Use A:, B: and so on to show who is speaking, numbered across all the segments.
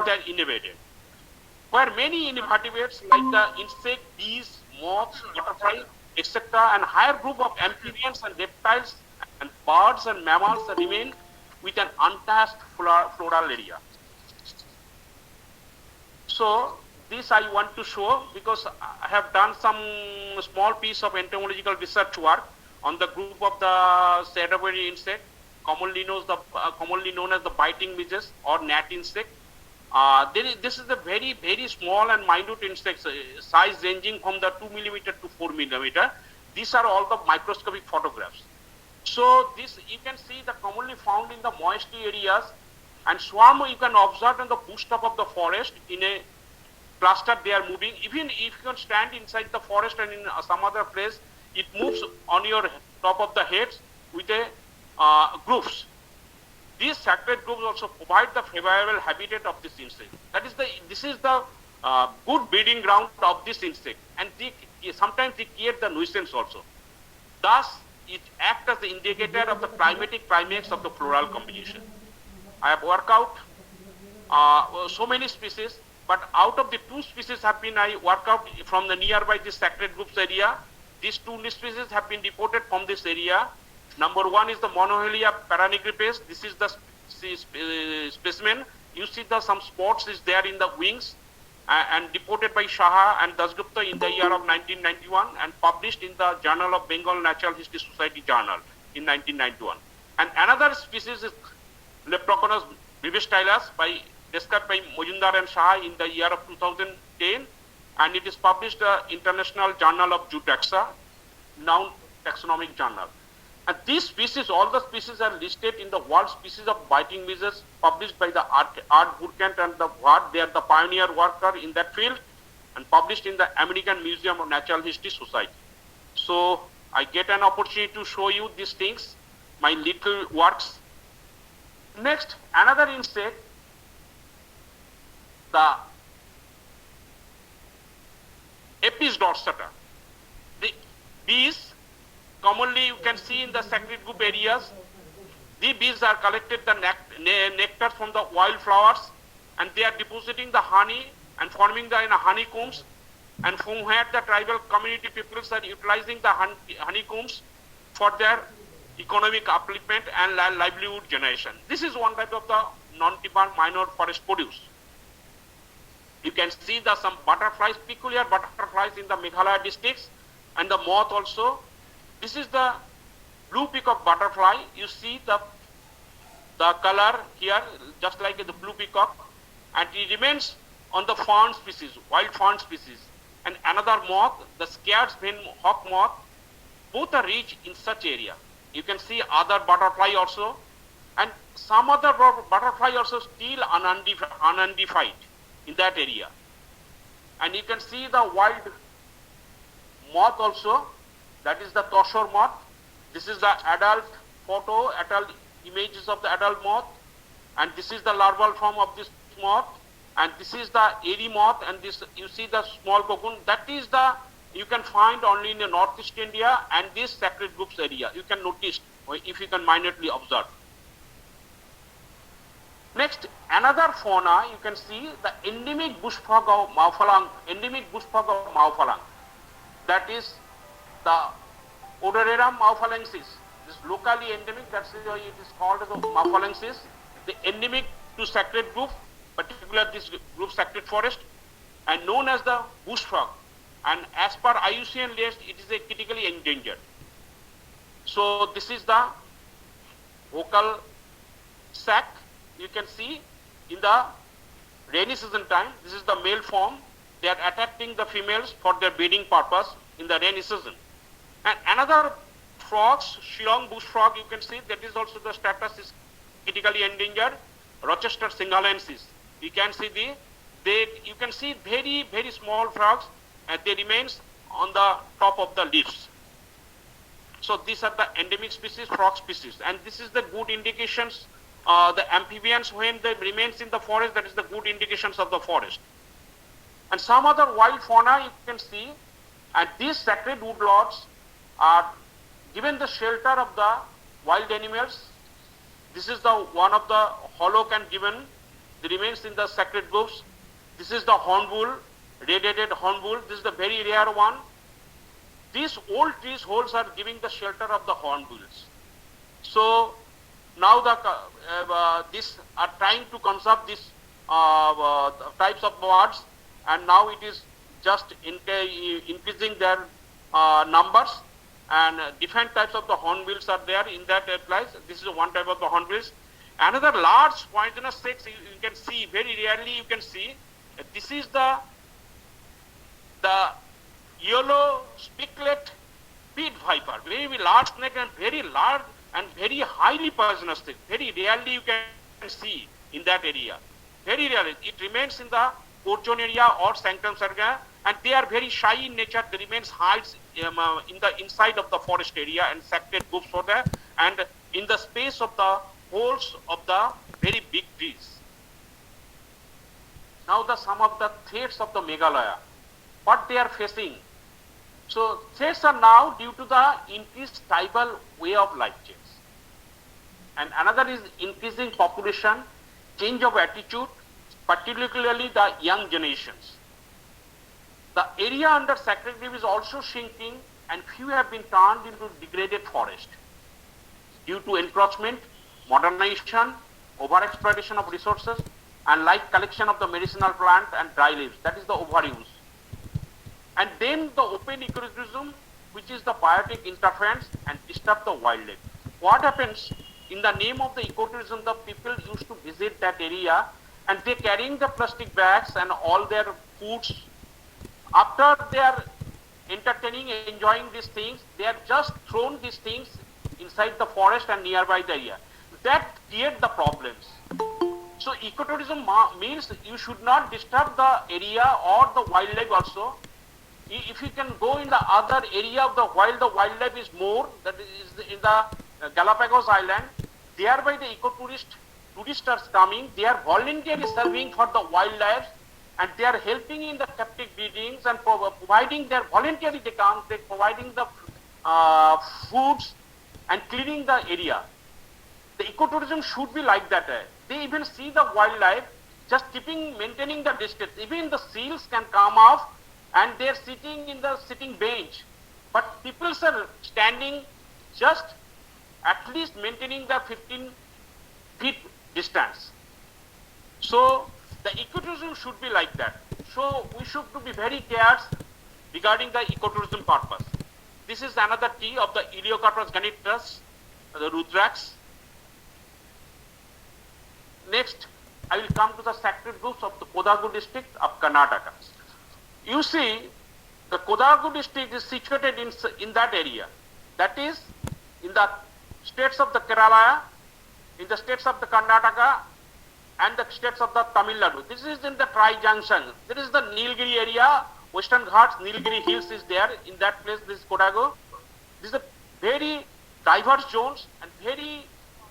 A: they are innervated. Where many invertebrates like the insect, bees, moths, butterfly, etc., and higher group of amphibians and reptiles and birds and mammals remain with an untouched floral area. So this I want to show because I have done some small piece of entomological research work on the group of the Cedarbary insect, commonly known as the biting midges or gnat insect. This is a very small and minute insect, size ranging from the 2 millimeter to 4 millimeter. These are all the microscopic photographs. So this you can see the commonly found in the moist areas, and swarm you can observe on the bush top of the forest in a cluster they are moving. Even if you can stand inside the forest and in some other place, it moves on your top of the heads with a groups. These sacred groups also provide the favorable habitat of this insect. This is the good breeding ground of this insect, and sometimes they create the nuisance also. Thus, it acts as the indicator of the climatic climax of the floral composition. I have worked out so many species, but out of the 2 species have been I worked out from the nearby this sacred groups area. These 2 species have been reported from this area. Number 1 is the Monohelia paranigripes. This is the specimen. You see some spots is there in the wings, and reported by Shaha and Dasgupta in the year of 1991 and published in the Journal of Bengal Natural History Society Journal in 1991. And another species is Leproconus brevistilus described by Mojumdar and Shaha in the year of 2010, and it is published International Journal of Zootaxa, now taxonomic journal. And these species, all the species are listed in the World Species of Biting Midges published by the Art Burkent and the Ward. They are the pioneer worker in that field and published in the American Museum of Natural History Society. So I get an opportunity to show you these things, my little works. Next, another insect, the Apis dorsata. The bees, commonly you can see in the sacred group areas, the bees are collected the nectar from the wildflowers, and they are depositing the honey and forming the honeycombs, and from where the tribal community peoples are utilizing the honeycombs for their economic upliftment and livelihood generation. This is one type of the non-timber minor forest produce. You can see some butterflies, peculiar butterflies in the Meghalaya districts, and the moth also. This is the blue peacock butterfly. You see the color here, just like the blue peacock, and it remains on the fern species, wild fern species. And another moth, the scarce vane hawk moth, both are rich in such area. You can see other butterfly also, and some other butterfly also still unidentified in that area. And you can see the wild moth also, that is the Toshor moth. This is the adult images of the adult moth, and this is the larval form of this moth, and this is the airy moth, and this you see the small cocoon. That is you can find only in the northeast India and this sacred groups area. You can notice if you can minutely observe. Next, another fauna, you can see the endemic bush frog of Maufalang, that is the Odorerum maufalensis. This locally endemic, that's why it is called as the maufalensis, the endemic to sacred group, particularly this group sacred forest, and known as the bush frog. And as per IUCN list, it is a critically endangered. So this is the vocal sac. You can see in the rainy season time, this is the male form. They are attracting the females for their breeding purpose in the rainy season. And another frogs, Shillong bush frog, you can see that is also the status is critically endangered. Rochester singhalensis. You can see you can see very small frogs, and they remains on the top of the leaves. So these are the endemic species, frog species, and this is the good indications. The amphibians, when they remains in the forest, that is the good indications of the forest. And some other wild fauna you can see, and these sacred woodlots are given the shelter of the wild animals. This is the one of the hollow can given remains in the sacred groves. This is the hornbull, red-headed hornbull. This is the very rare one. These old trees holes are giving the shelter of the hornbulls. So now these are trying to conserve these types of birds, and now it is just increasing their numbers, and different types of the hornbills are there in that place. This is one type of the hornbills. Another large poisonous snakes you can see, very rarely you can see. This is the yellow spikelet pit viper, very large snake and very large and very highly poisonous snake. Very rarely you can see in that area. Very rarely. It remains in the Orjon area or Sanctum Sarga, and they are very shy in nature. They remains hides in the inside of the forest area and sacred groups for there, and in the space of the holes of the very big trees. Now some of the threats of the Meghalaya, what they are facing. So threats are now due to the increased tribal way of life change. And another is increasing population, change of attitude, particularly the young generations. The area under sacred grove is also shrinking, and few have been turned into degraded forest due to encroachment, modernization, overexploitation of resources, and like collection of the medicinal plant and dry leaves. That is the overuse. And then the open ecotourism, which is the biotic interference and disturb the wildlife. What happens in the name of the ecotourism? The people used to visit that area, and they carrying the plastic bags and all their foods. After they are entertaining, enjoying these things, they are just thrown these things inside the forest and nearby the area. That creates the problems. So ecotourism means you should not disturb the area or the wildlife also. If you can go in the other area of the wildlife is more, that is in the Galapagos Island, thereby the tourists are coming, they are voluntarily serving for the wildlife, and they are helping in the captive breedings and providing their voluntarily they come, they providing the foods and cleaning the area. The ecotourism should be like that. They even see the wildlife, just maintaining the distance. Even the seals can come off, and they are sitting in the sitting bench. But people are standing just at least maintaining the 15 feet distance. So the ecotourism should be like that. So we should be very careful regarding the ecotourism purpose. This is another tree of the Elaeocarpus genitus, the Rudrax. Next, I will come to the sacred groves of the Kodagu district of Karnataka. You see, the Kodagu district is situated in that area. That is, in the states of the Kerala, in the states of the Karnataka, and the states of the Tamil Nadu. This is in the tri-junction. There is the Nilgiri area, Western Ghats, Nilgiri Hills is there. In that place, this is Kodagu. This is a very diverse zones and very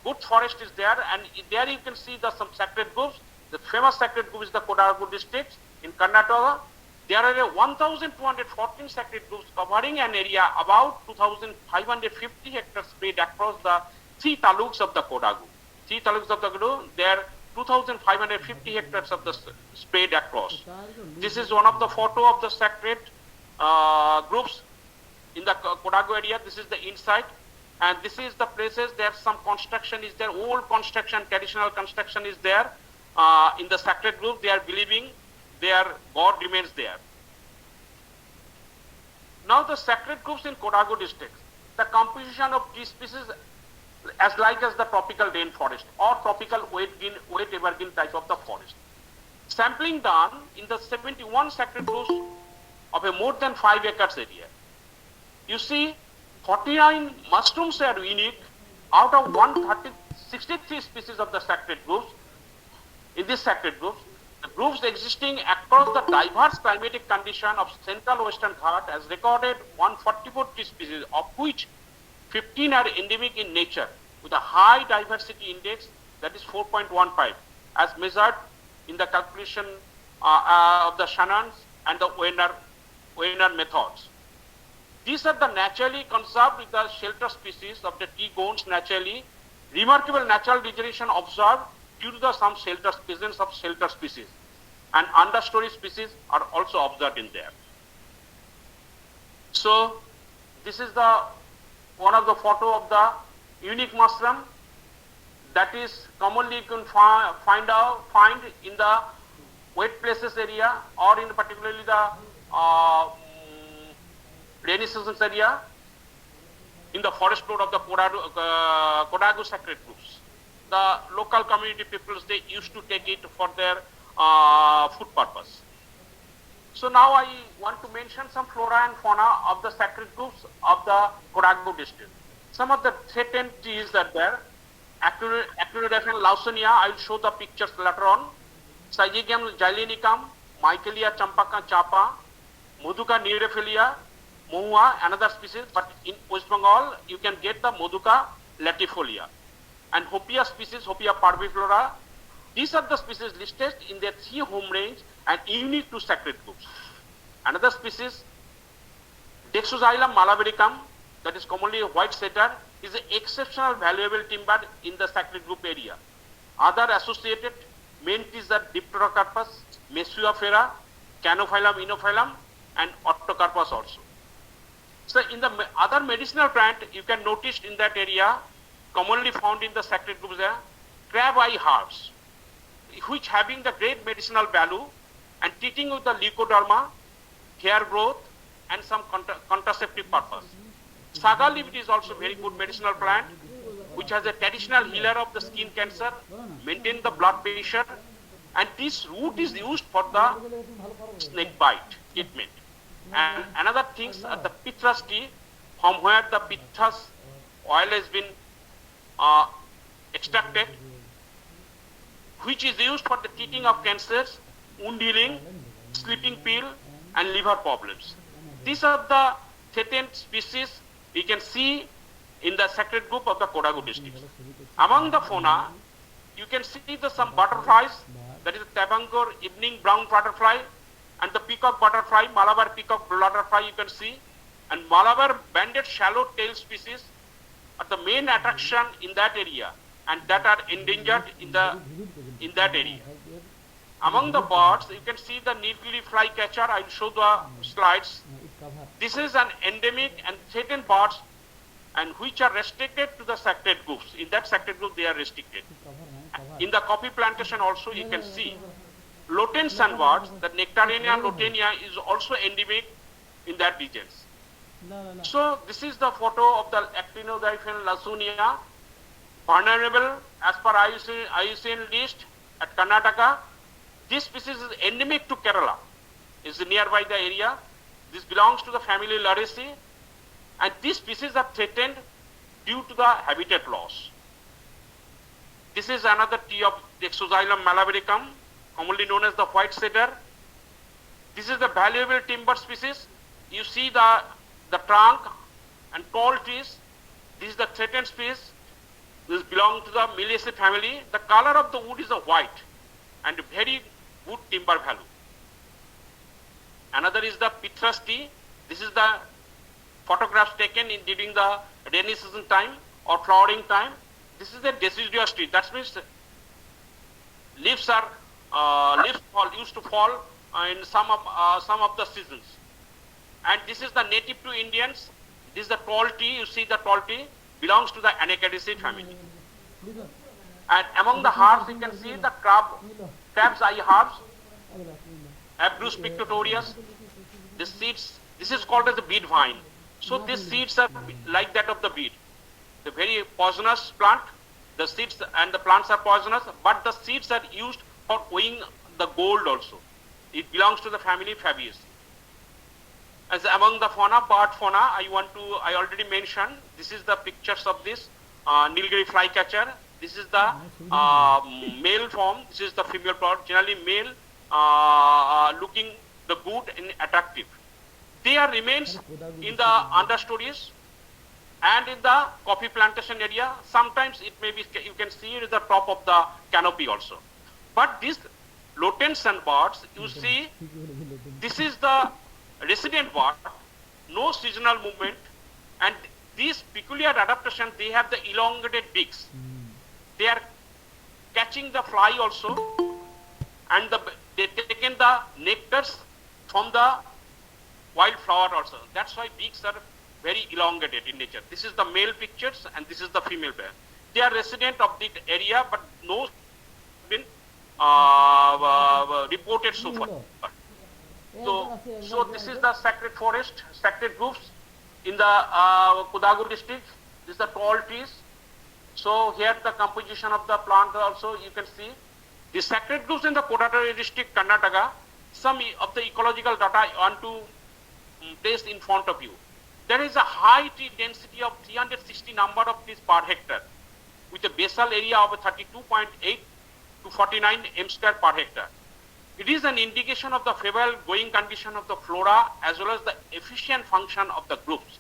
A: good forest is there. And there you can see some sacred groves. The famous sacred grove is the Kodagu district in Karnataka. There are 1,214 sacred groves covering an area about 2,550 hectares spread across the 3 taluks of the Kodagu. 3 taluks of the Kodagu, there are 2,550 hectares of the spread across. This is one of the photo of the sacred groves in the Kodagu area. This is the inside, and this is the places. There's some construction is there, old construction, traditional construction is there. In the sacred grove, they are believing their God remains there. Now the sacred groves in Kodagu district, the composition of tree species as like as the tropical rainforest or tropical wet evergreen type of the forest. Sampling done in the 71 sacred groves of a more than 5 acres area. You see, 49 mushrooms are unique out of 163 species of the sacred groves. In this sacred groves, the groves existing across the diverse climatic condition of central Western Ghat has recorded 144 tree species, of which 15 are endemic in nature with a high diversity index, that is 4.15, as measured in the calculation of the Shannon's and the Weiner methods. These are the naturally conserved with the shelter species of the tree gones naturally. Remarkable natural regeneration observed due to the some presence of shelter species, and understory species are also observed in there. So this is the one of the photo of the unique mushroom that is commonly you can find in the wet places area, or in particularly the rainy seasons area, in the forest floor of the Kodagu sacred groups. The local community peoples, they used to take it for their food purpose. So now I want to mention some flora and fauna of the sacred groups of the Kodagu district. Some of the threatened trees are there. Acrodaphne lawsonia, I will show the pictures later on. Syzygium xylenicum, Michaelia champaka chapa, Moduca neurophilia, Mohua, another species, but in West Bengal you can get the Moduca latifolia. And Hopia species, Hopia parviflora. These are the species listed in their 3 home range and unique to sacred groups. Another species, Dexoxylum malabaricum, that is commonly a white setter, is an exceptional valuable timber in the sacred group area. Other associated main trees are Dipterocarpus, Mesuafera, Canophyllum, Inophyllum, and Orthocarpus also. So in the other medicinal plant, you can notice in that area, commonly found in the sacred groups are crab eye herbs, which having the great medicinal value and treating with the leukoderma, hair growth, and some contraceptive purpose. Saga leaf is also very good medicinal plant, which has a traditional healer of the skin cancer, maintain the blood pressure, and this root is used for the snake bite treatment. And another things are the Pithras tea, from where the Pithras oil has been extracted, which is used for the treating of cancers, wound healing, sleeping pill, and liver problems. These are the threatened species we can see in the sacred group of the Kodagu district. Among the fauna, you can see some butterflies, that is the Tabangor evening brown butterfly, and the peacock butterfly, Malabar peacock butterfly you can see, and Malabar banded shallow tail species are the main attraction in that area, and that are endangered in that area. Among the birds, you can see the Nilgiri flycatcher. I will show the slides. This is an endemic and threatened birds, and which are restricted to the sacred groups. In that sacred group, they are restricted. In the coffee plantation also, you can see Loten sunbirds, the Nectarinia lotenia is also endemic in that regions. So this is the photo of the Actinodiphylum lawsonia, vulnerable as per IUCN list at Karnataka. This species is endemic to Kerala, is nearby the area. This belongs to the family Lariaceae, and these species are threatened due to the habitat loss. This is another tree of Dexoxylum malabaricum, commonly known as the white cedar. This is the valuable timber species. You see the trunk and tall trees. This is the threatened species. This belongs to the Meliaceae family. The color of the wood is a white and very good timber value. Another is the Pithras tea. This is the photographs taken during the rainy season time or flowering time. This is the deciduous tree. That means leaves used to fall in some of the seasons. And this is the native to Indians. This is the tall tree. You see the tall tree belongs to the Anacardiaceae family. And among the herbs, you can see the crab's eye herbs, Abrus pictotorius. The seeds, this is called as the bead vine. So these seeds are like that of the bead. The very poisonous plant. The seeds and the plants are poisonous, but the seeds are used for weighing the gold also. It belongs to the family Fabaceae. As among the fauna, bird fauna, I already mentioned, this is the pictures of this Nilgiri flycatcher. This is the male form, this is the female form, generally male looking the good and attractive. There remains in the understories and in the coffee plantation area. Sometimes it may be, you can see it at the top of the canopy also. But these Loten sunbirds, you see, this is the resident bird, no seasonal movement, and these peculiar adaptation, they have the elongated beaks. They are catching the fly also, and they taken the nectars from the wildflower also. That's why beaks are very elongated in nature. This is the male pictures and this is the female pair. They are resident of the area, but no been reported so far. So this is the sacred forest, sacred groups in the Kodagu district. This is the tall trees. So here the composition of the plant also you can see. The sacred groups in the Kodagu district, Karnataka, some of the ecological data I want to place in front of you. There is a high tree density of 360 number of trees per hectare with a basal area of 32.8 to 49 m square per hectare. It is an indication of the favorable growing condition of the flora as well as the efficient function of the groups.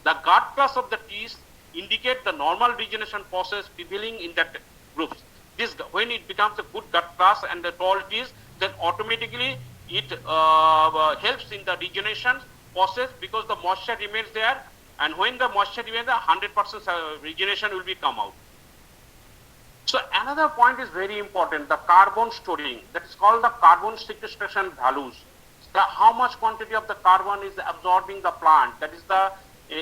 A: The gut class of the trees indicate the normal regeneration process prevailing in that groups. This, when it becomes a good gut class and the tall trees, then automatically it helps in the regeneration process because the moisture remains there, and when the moisture remains there, 100% regeneration will be come out. So another point is very important, the carbon storing, that is called the carbon sequestration values. How much quantity of the carbon is absorbing the plant, that is the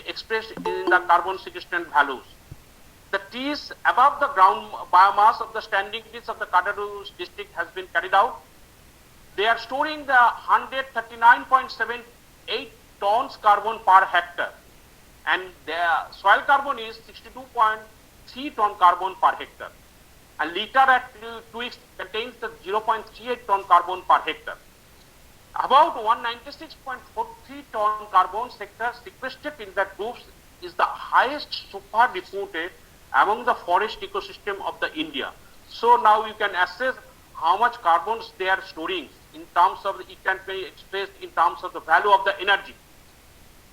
A: expressed in the carbon sequestration values. The trees above the ground biomass of the standing trees of the Kodagu district has been carried out. They are storing the 139.78 tons carbon per hectare, and their soil carbon is 62.3 ton carbon per hectare. A liter at 2x contains the 0.38 ton carbon per hectare. About 196.43 ton carbon sector sequestered in that groups is the highest so far reported among the forest ecosystem of the India. So now you can assess how much carbons they are storing in terms of, it can be expressed in terms of the value of the energy.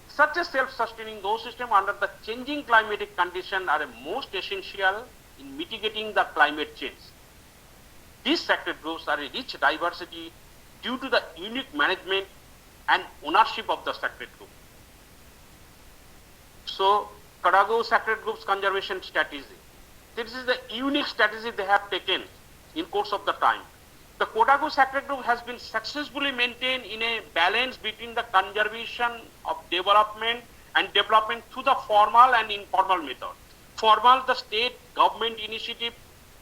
A: Such a self-sustaining ecosystem under the changing climatic condition are most essential in mitigating the climate change. These sacred groves are a rich diversity due to the unique management and ownership of the sacred grove. So, Kodagu Sacred Groves Conservation Strategy. This is the unique strategy they have taken in course of the time. The Kodagu Sacred Grove has been successfully maintained in a balance between the conservation of development and development through the formal and informal method. Formal, the state government initiative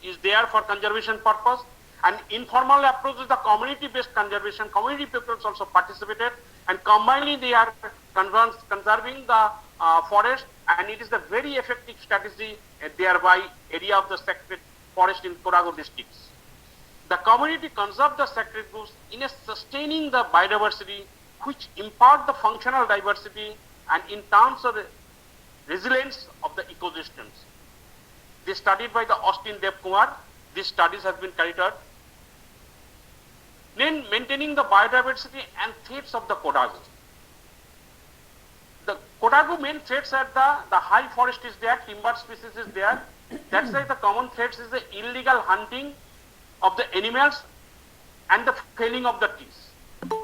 A: is there for conservation purpose, and informal approach is the community-based conservation. Community people also participated, and combinedly they are conserving the forest, and it is a very effective strategy thereby area of the sacred forest in Kodagu districts. The community conserve the sacred groves in a sustaining the biodiversity, which impart the functional diversity and in terms of the resilience of the ecosystems. This studied by the Austin Dev Kumar. These studies have been carried out. Then maintaining the biodiversity and threats of the Kodagu. The Kodagu main threats are the high forest is there, timber species is there. That's why the common threats is the illegal hunting of the animals and the felling of the trees.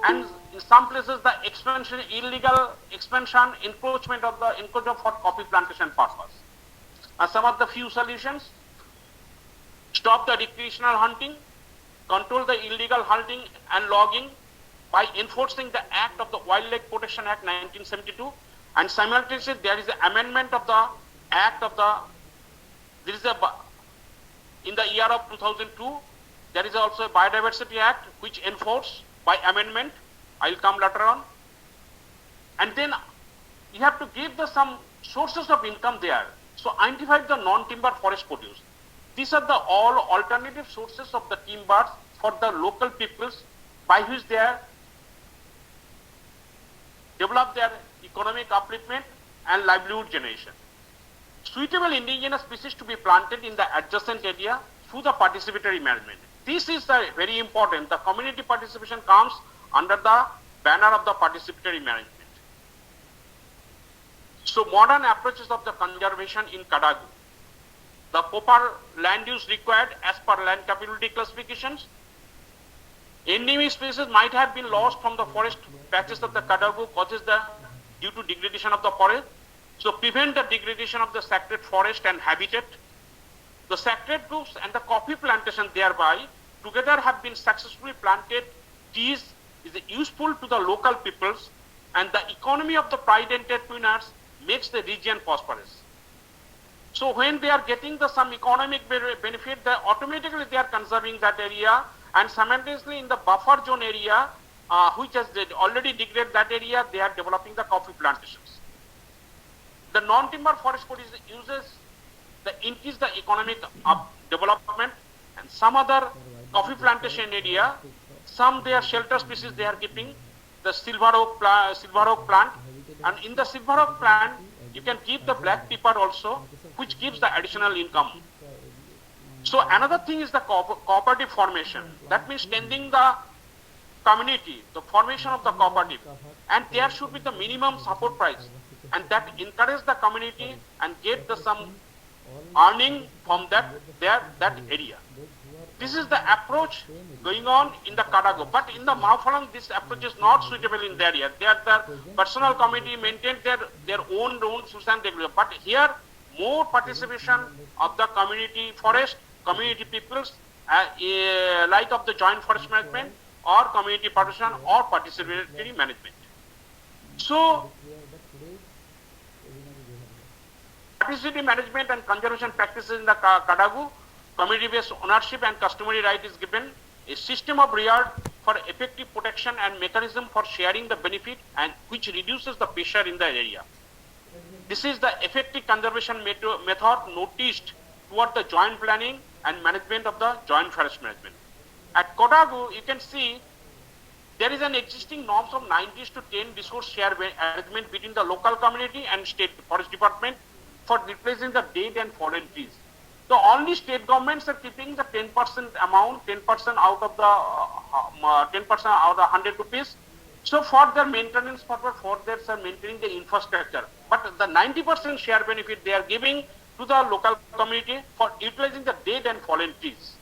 A: And in some places the expansion, illegal expansion, encroachment for coffee plantation purpose. Some of the few solutions: stop the recreational hunting, control the illegal hunting and logging by enforcing the Act of the Wildlife Protection Act 1972, and simultaneously there is an amendment of the Act of the, there is a, in the year of 2002, there is also a Biodiversity Act which enforced by amendment. I will come later on. And then you have to give the some sources of income there. So identify the non-timber forest produce. These are the all alternative sources of the timbers for the local peoples by which they are develop their economic upliftment and livelihood generation. Suitable indigenous species to be planted in the adjacent area through the participatory management. This is very important. The community participation comes under the banner of the participatory management. So modern approaches of the conservation in Kodagu. The proper land use required as per land capability classifications. Endemic species might have been lost from the forest patches of the Kodagu causes due to degradation of the forest. So prevent the degradation of the sacred forest and habitat. The sacred groves and the coffee plantation thereby together have been successfully planted. Teas is useful to the local peoples, and the economy of the pride entrepreneurs makes the region prosperous. So when they are getting some economic benefit, they automatically they are conserving that area, and simultaneously in the buffer zone area, which has already degraded that area, they are developing the coffee plantations. The non-timber forest code uses the increase the economic development, and some other coffee plantation area, some their shelter species they are keeping, the silver oak plant, and in the silver oak plant you can keep the black pepper also, which gives the additional income. So another thing is the cooperative formation. That means strengthening the community, the formation of the cooperative, and there should be the minimum support price, and that encourage the community and get some earning from that area. This is the approach going on in the Kadagu, but in the Mauphalang this approach is not suitable in their area. Their personal community maintain their own rules and regulations. But here more participation of the community forest, community peoples, like of the joint forest management or community protection or participatory management. So participatory management and conservation practices in the Kadagu, community-based ownership and customary right is given, a system of reward for effective protection and mechanism for sharing the benefit, and which reduces the pressure in the area. This is the effective conservation method noticed toward the joint planning and management of the joint forest management. At Kodagu, you can see there is an existing norms of 90:10 resource share arrangement between the local community and state forest department for replacing the dead and fallen trees. So only state governments are keeping the 10% amount, 10% out of the 10% out of 100 rupees. So for their maintenance purpose, for their maintaining the infrastructure. But the 90% share benefit they are giving to the local community for utilizing the dead and fallen trees.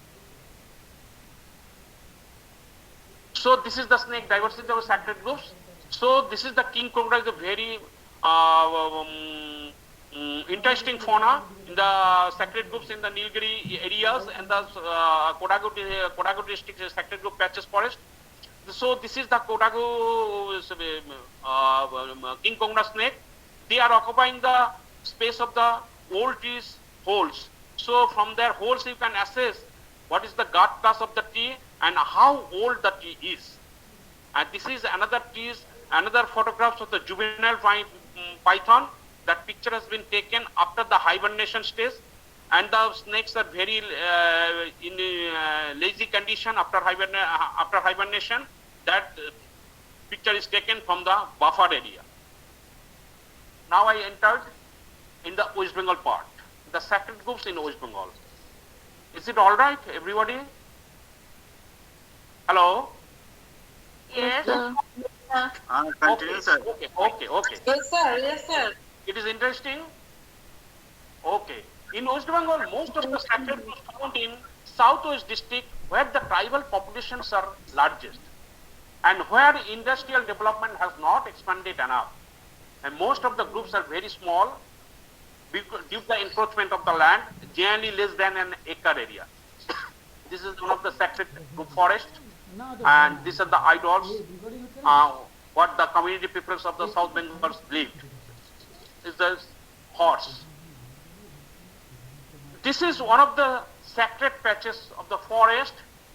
A: So this is the snake diversity of sacred groves. So this is the king cobra, is a very interesting fauna in the sacred groups in the Nilgiri areas and the Kodagu district sacred group patches forest. So this is the Kodagu king cobra snake. They are occupying the space of the old trees holes. So from their holes you can assess what is the gut class of the tree and how old the tree is. And this is another photographs of the juvenile python. That picture has been taken after the hibernation stage, and the snakes are very in lazy condition after hibernation. That picture is taken from the buffer area. Now I entered in the West Bengal part, the sacred groves in West Bengal. Is it all right, everybody? Hello?
B: Yes.
C: Continue, sir.
A: Okay.
B: Yes, sir. Yes, sir.
A: It is interesting. Okay. In West Bengal, most of the sacred groves found in Southwest district where the tribal populations are largest and where industrial development has not expanded enough. And most of the groups are very small due to the encroachment of the land, generally less than an acre area. This is one of the sacred group forest, and these are the idols, what the community peoples of the South Bengal believed. Is the horse. This is one of the sacred patches of the forest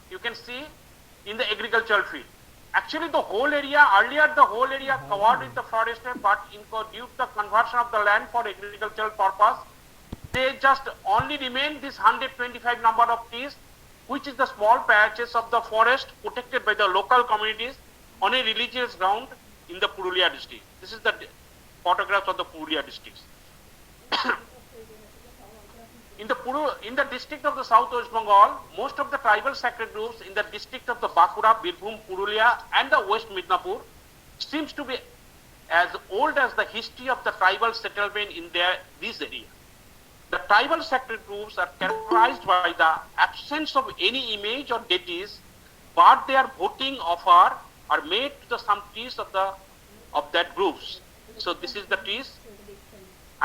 A: you can see in the agricultural field. Actually the whole area, earlier the whole area covered with the forest, but due to the conversion of the land for agricultural purpose, they just only remain this 125 number of trees, which is the small patches of the forest protected by the local communities on a religious ground in the Purulia district. This is the photographs of the Purulia districts. In the district of the South West Bengal, most of the tribal sacred groves in the district of the Bankura, Birbhum, Purulia and the West Midnapur seems to be as old as the history of the tribal settlement in this area. The tribal sacred groves are characterized by the absence of any image or deities, but their voting offer are made to some trees of that groves. So this is the trees,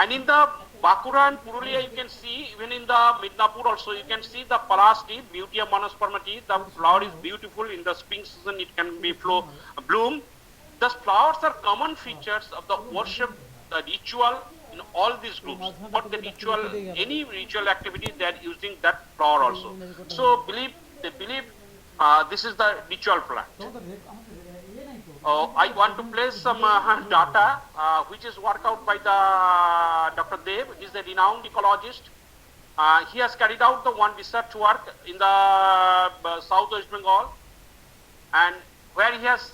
A: And in the Bakura and Purulia, you can see, even in the Midnapur also, you can see the Palas tea, Beauty of Manasparma tea. The flower is beautiful. In the spring season, it can be bloom. The flowers are common features of the worship, the ritual in all these groups. For the ritual, any ritual activity, they are using that flower also. So they believe this is the ritual plant. I want to place some data which is worked out by the Dr. Dev. He is a renowned ecologist. He has carried out the one research work in the South West Bengal, and where he has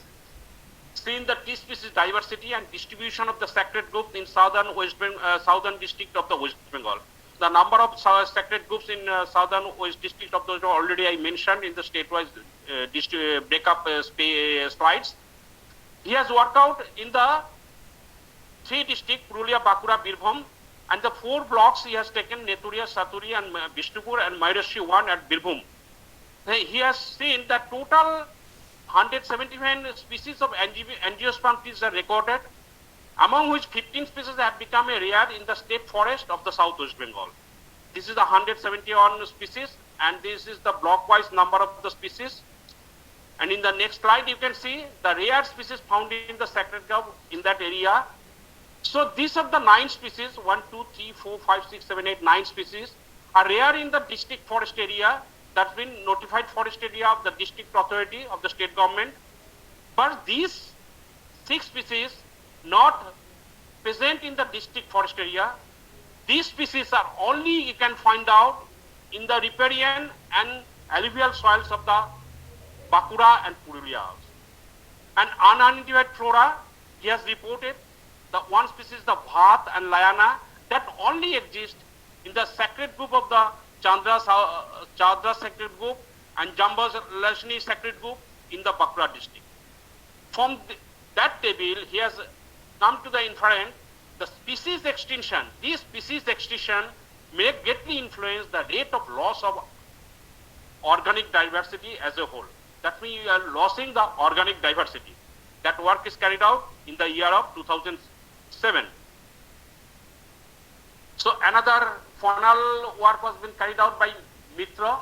A: seen the tea species diversity and distribution of the sacred group in southern district of the West Bengal. The number of sacred groups in southern West district of the West Bengal already I mentioned in the state-wise breakup slides. He has worked out in the 3 districts, Purulia, Bakura, Birbhum, and the 4 blocks he has taken, Neturia, Saturi, and Bishnupur, and Mayurashi 1 at Birbhum. He has seen that total 179 species of angiosperm trees are recorded, among which 15 species have become rare in the state forest of the South West Bengal. This is the 171 species, and this is the block-wise number of the species. And in the next slide, you can see the rare species found in the sacred grove in that area. So these are the 9 species, 1, 2, 3, 4, 5, 6, 7, 8, 9 species are rare in the district forest area. That's been notified forest area of the district authority of the state government. But these 6 species not present in the district forest area. These species are only you can find out in the riparian and alluvial soils of the Bakura and Purulia. And unidentified flora, he has reported the one species, the Bhat and Layana, that only exist in the sacred group of the Chandra sacred group and Jambas Lashni sacred group in the Bakura district. From that table, he has come to the inference, the species extinction, these species extinction may greatly influence the rate of loss of organic diversity as a whole. That means you are losing the organic diversity. That work is carried out in the year of 2007. So another faunal work was been carried out by Mitra.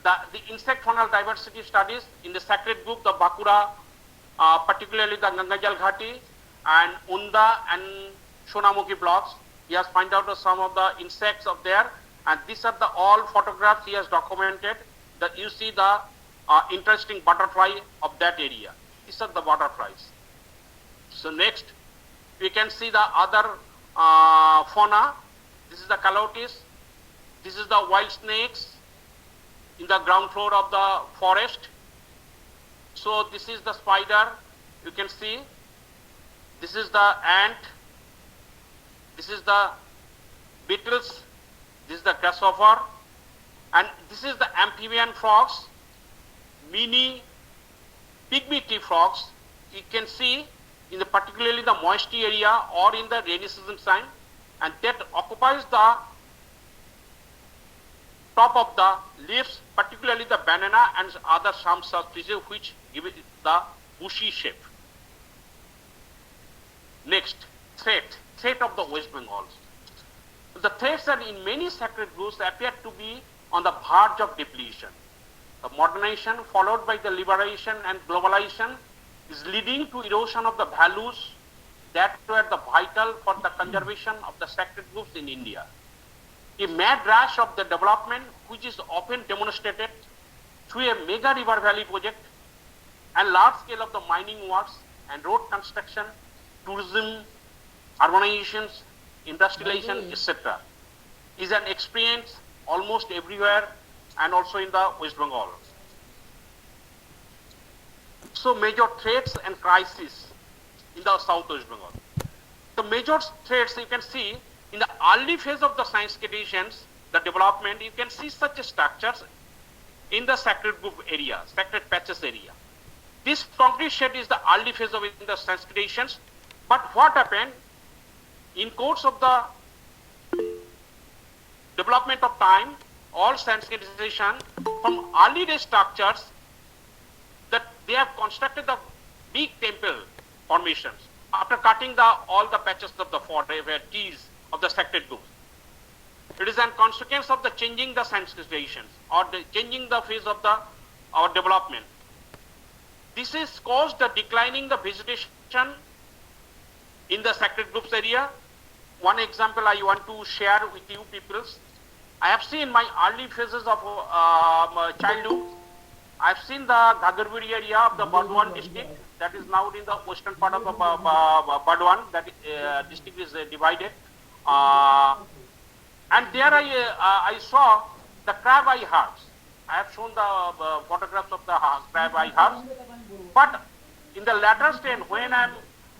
A: The insect faunal diversity studies in the sacred group, the Bakura, particularly the Gangajal Ghati and Unda and Shonamukhi blocks. He has found out some of the insects of there, and these are the all photographs he has documented. That you see the interesting butterfly of that area. These are the butterflies. So next, we can see the other fauna. This is the calotes. This is the wild snakes in the ground floor of the forest. So this is the spider. You can see. This is the ant. This is the beetles. This is the grasshopper. And this is the amphibian frogs. Mini pygmy tree frogs, you can see in the particularly the moisty area or in the rainy season time, and that occupies the top of the leaves, particularly the banana and other some species which give it the bushy shape. Next, threat of the West Bengal. The threats are in many sacred groups appear to be on the verge of depletion. The modernization followed by the liberation and globalization is leading to erosion of the values that were the vital for the conservation of the sacred groups in India. A mad rush of the development, which is often demonstrated through a mega river valley project and large scale of the mining works and road construction, tourism, urbanizations, industrialization, etc., is an experience almost everywhere and also in the West Bengal. So major threats and crises in the South West Bengal. The major threats you can see in the early phase of the science conditions, the development, you can see such structures in the sacred group area, sacred patches area. This concrete shed is the early phase of in the science conditions, but what happened in course of the development of time, all sensitization from early day structures that they have constructed the big temple formations after cutting all the patches of the fort where trees of the sacred groups. It is a consequence of the changing the sensitizations or the changing the phase of the our development. This is caused the declining the vegetation in the sacred groups area. One example I want to share with you people. I have seen my early phases of childhood. I have seen the Gagarburi area of the Burdwan district, that is now in the western part of the Burdwan, that district is divided. And there I saw the crab eye herbs. I have shown the photographs of the crab eye herbs. But in the latter stage, when I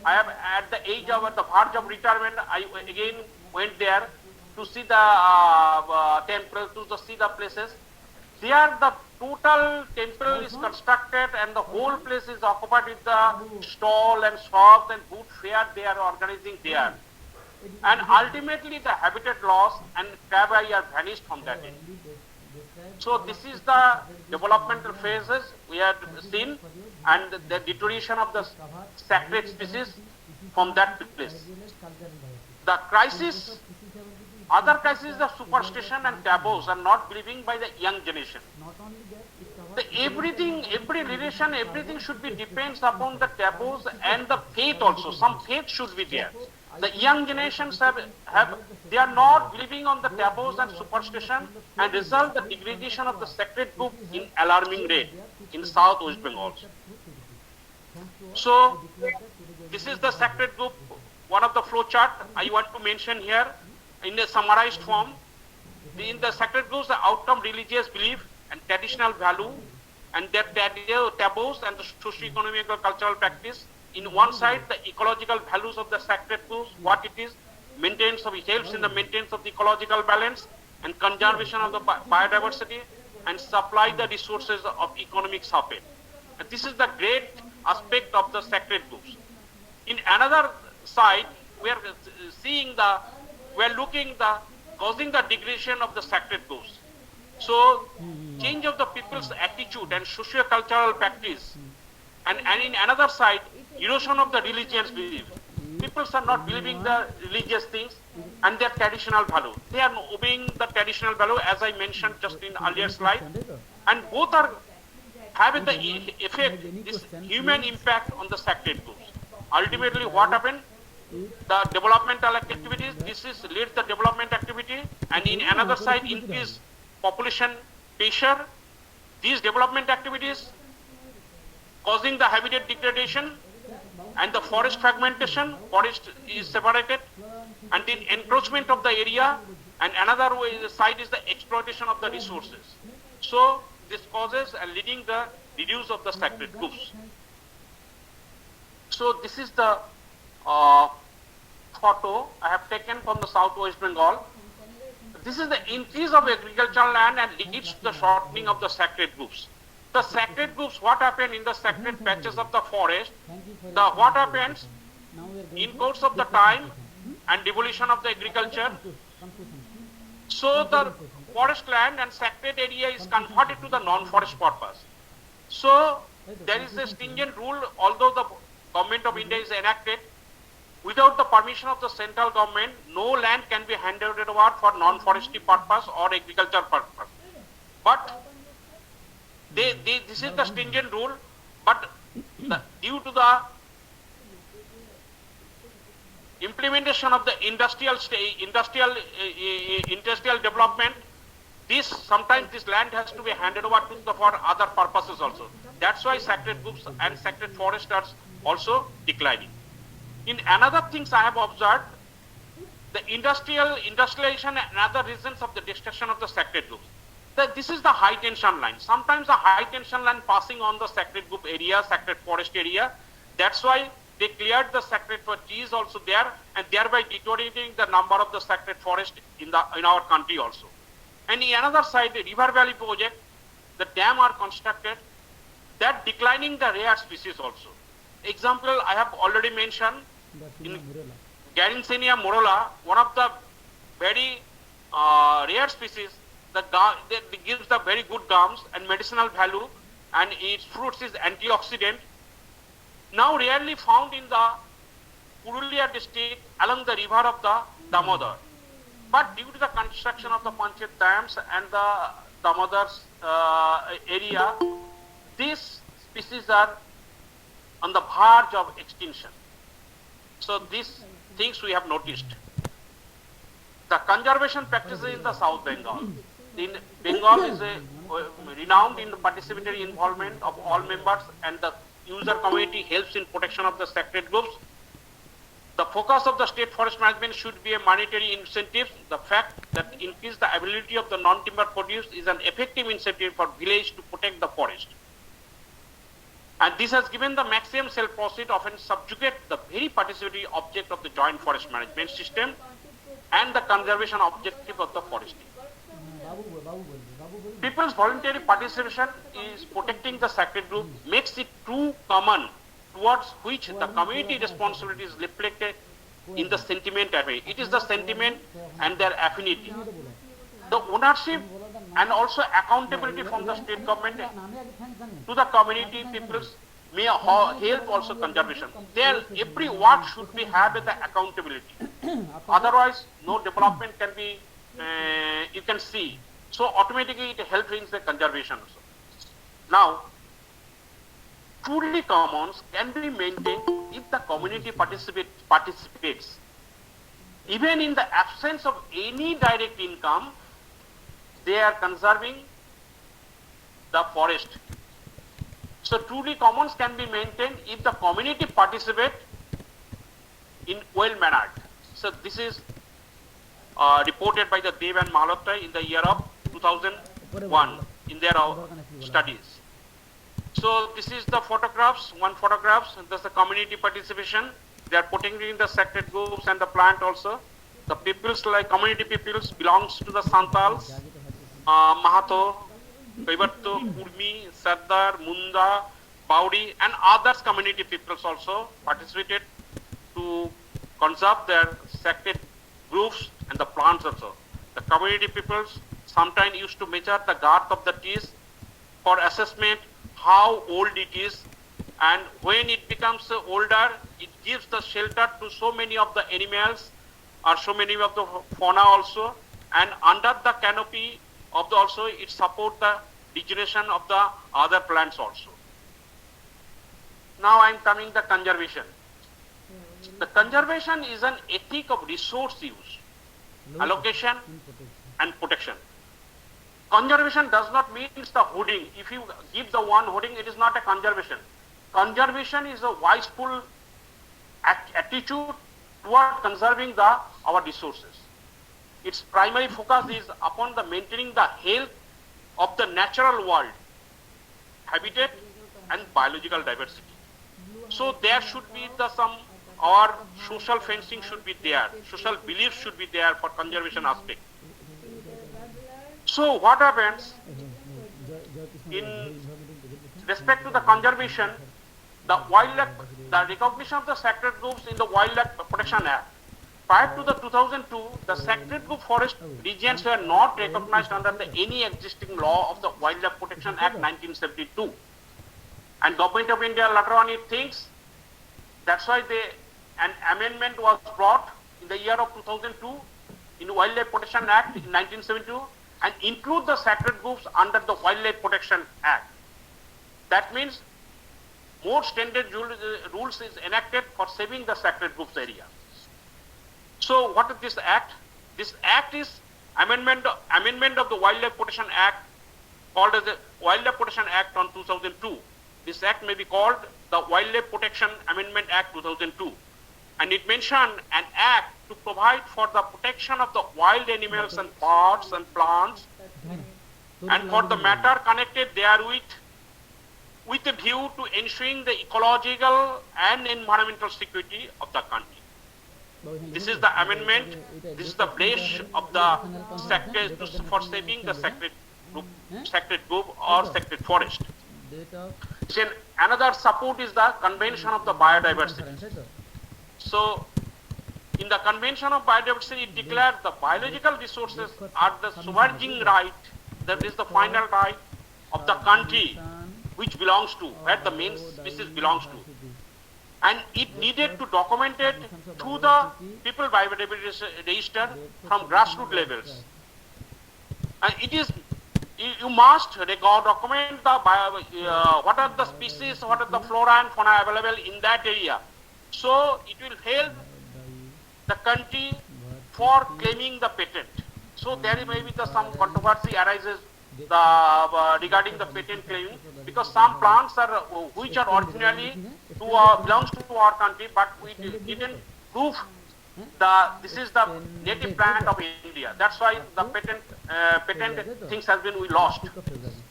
A: am at the age of the verge of retirement, I again went there to see the temple, to see the places. There the total temple is constructed and the whole place is occupied with the stall and shops and food fair they are organizing there. And ultimately the habitat loss and crab eye are vanished from that area. So this is the developmental phases we have seen and the deterioration of the sacred species from that place. The crisis, other crisis of superstition and taboos are not believing by the young generation. Every relation, everything should be depends upon the taboos and the faith also. Some faith should be there. The young generations they are not believing on the taboos and superstition and result the degradation of the sacred group in alarming rate in South West Bengal. So this is the sacred group, one of the flow chart I want to mention here in a summarized form. In the sacred groups, the outcome religious belief and traditional value and their taboos and the socio-economic cultural practice. In one side, the ecological values of the sacred groups, what it is, maintenance of it helps in the maintenance of the ecological balance and conservation of the biodiversity and supply the resources of economic support. And this is the great aspect of the sacred groups. In another side, we are looking the causing the degradation of the sacred groups. So change of the people's attitude and socio-cultural practice. And in another side, erosion of the religious belief. People are not believing the religious things and their traditional value. They are obeying the traditional value as I mentioned just in earlier slide. And both are having the effect, this human impact on the sacred groups. Ultimately what happened? The developmental activities, this is leads the development activity, and in another side increase population pressure. These development activities causing the habitat degradation and the forest fragmentation, forest is separated, and the encroachment of the area, and another side is the exploitation of the resources. So this causes and leading the reduce of the sacred groups. So this is the photo I have taken from the Southwest Bengal. This is the increase of agricultural land and leads to the shortening of the sacred groups. The sacred groups, what happened in the sacred patches of the forest, what happens in course of the time and devolution of the agriculture. So the forest land and sacred area is converted to the non-forest purpose. So there is a stringent rule, although the government of India is enacted, without the permission of the central government, no land can be handed over for non-forestry purpose or agriculture purpose. But this is the stringent rule, but due to the implementation of the industrial development, sometimes this land has to be handed over to for other purposes also. That's why sacred groups and sacred forests are also declining. In another things I have observed, the industrialization and other reasons of the destruction of the sacred groups. This is the high tension line. Sometimes the high tension line passing on the sacred group area, sacred forest area. That's why they cleared the sacred trees also there, and thereby deteriorating the number of the sacred forest in our country also. And in another side, the River Valley project, the dam are constructed, that declining the rare species also. Example I have already mentioned in Garicinia morola, one of the very rare species. That gives the very good gums and medicinal value, and its fruits is antioxidant. Now rarely found in the Purulia district along the river of the Damodar. But due to the construction of the Panchayat dams and the Damodar's area, these species are on the verge of extinction. So these things we have noticed. The conservation practices in the South Bengal. Bengal is renowned in the participatory involvement of all members, and the user community helps in protection of the sacred groves. The focus of the state forest management should be a monetary incentive. The fact that increase the availability of the non-timber produce is an effective incentive for village to protect the forest. And this has given the maximum self-profit, often subjugate the very participatory object of the joint forest management system and the conservation objective of the forestry. People's voluntary participation is protecting the sacred grove makes it too common, towards which the community responsibility is reflected in the sentiment. It is the sentiment and their affinity. The ownership and also accountability from the state government to the community peoples may help also conservation. There, every work should be have the accountability. Otherwise, no development can be, you can see. So automatically it helps in the conservation also. Now, truly commons can be maintained if the community participates. Even in the absence of any direct income, they are conserving the forest. So truly commons can be maintained if the community participate in well mannered. So this is reported by the Dev and Malhotra in the year of 2001 in their studies. So this is the photographs, one photographs, and that's the community participation. They are protecting the sacred groves and the plant also. The peoples, like community peoples, belongs to the Santals, Mahato, Kaivatto, Kurmi, Sardar, Munda, Baudi, and others community peoples also participated to conserve their sacred groves and the plants also. The community peoples sometimes used to measure the girth of the trees for assessment how old it is, and when it becomes older, it gives the shelter to so many of the animals or so many of the fauna also, and under the canopy of the also it supports the regeneration of the other plants also. Now I am coming to the conservation. The conservation is an ethic of resource use, allocation and protection. Conservation does not mean the hoarding. If you give the one hoarding, it is not a conservation. Conservation is a wiseful attitude toward conserving our resources. Its primary focus is upon the maintaining the health of the natural world, habitat and biological diversity. So there should be our social fencing should be there, social beliefs should be there for conservation aspect. So what happens in respect to the conservation, the recognition of the sacred groves in the Wildlife Protection Act. Prior to the 2002, the sacred grove forest regions were not recognized under any existing law of the Wildlife Protection Act 1972. And Government of India later on it thinks that's why an amendment was brought in the year of 2002 in Wildlife Protection Act in 1972 and include the sacred groves under the Wildlife Protection Act. That means more standard rules is enacted for saving the sacred groves area. So what is this act? This act is amendment of the Wildlife Protection Act, called as the Wildlife Protection Act on 2002. This act may be called the Wildlife Protection Amendment Act 2002. And it mentioned an act to provide for the protection of the wild animals and birds and plants, and for the matter connected therewith, with a view to ensuring the ecological and environmental security of the country. This is the amendment. This is the pledge of the sacred for saving the sacred grove or sacred forest. Then another support is the Convention of the Biodiversity. So, in the Convention of Biodiversity, it declares the biological resources are the sovereign right, that is the final right of the country which belongs to, where the main species belongs to. and it needed to document it through the people biodiversity register from grassroots levels. And it is, you must document the what are the species, what are the flora and fauna available in that area. So it will help the country for claiming the patent. So there may be some controversy arises regarding the patent claiming, because some plants are which are originally belongs to our country, but we didn't prove this is the native plant of India. That's why the patent things has been we lost.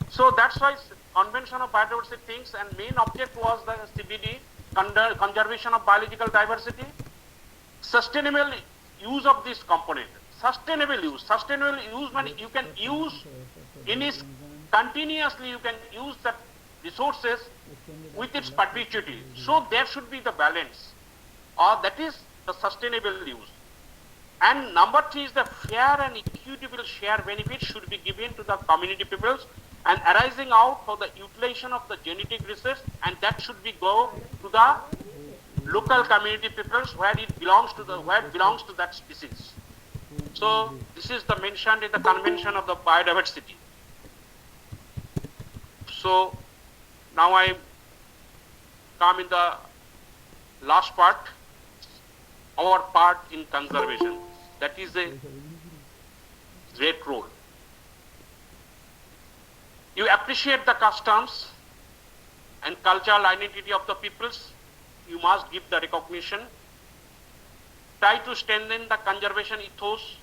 A: So that's why Convention of Biodiversity things, and main object was the CBD, conservation of biological diversity, sustainable use of this component. Sustainable use means you can use continuously, you can use the resources with its perpetuity. So there should be the balance, or that is the sustainable use. And number 3 is the fair and equitable share benefits should be given to the community peoples and arising out for the utilization of the genetic research, and that should be go to the local community peoples where it belongs to that species. So this is the mentioned in the Convention of the Biodiversity. So now I come in the last part, our part in conservation. That is a great role. You appreciate the customs and cultural identity of the peoples, you must give the recognition. Try to strengthen the conservation ethos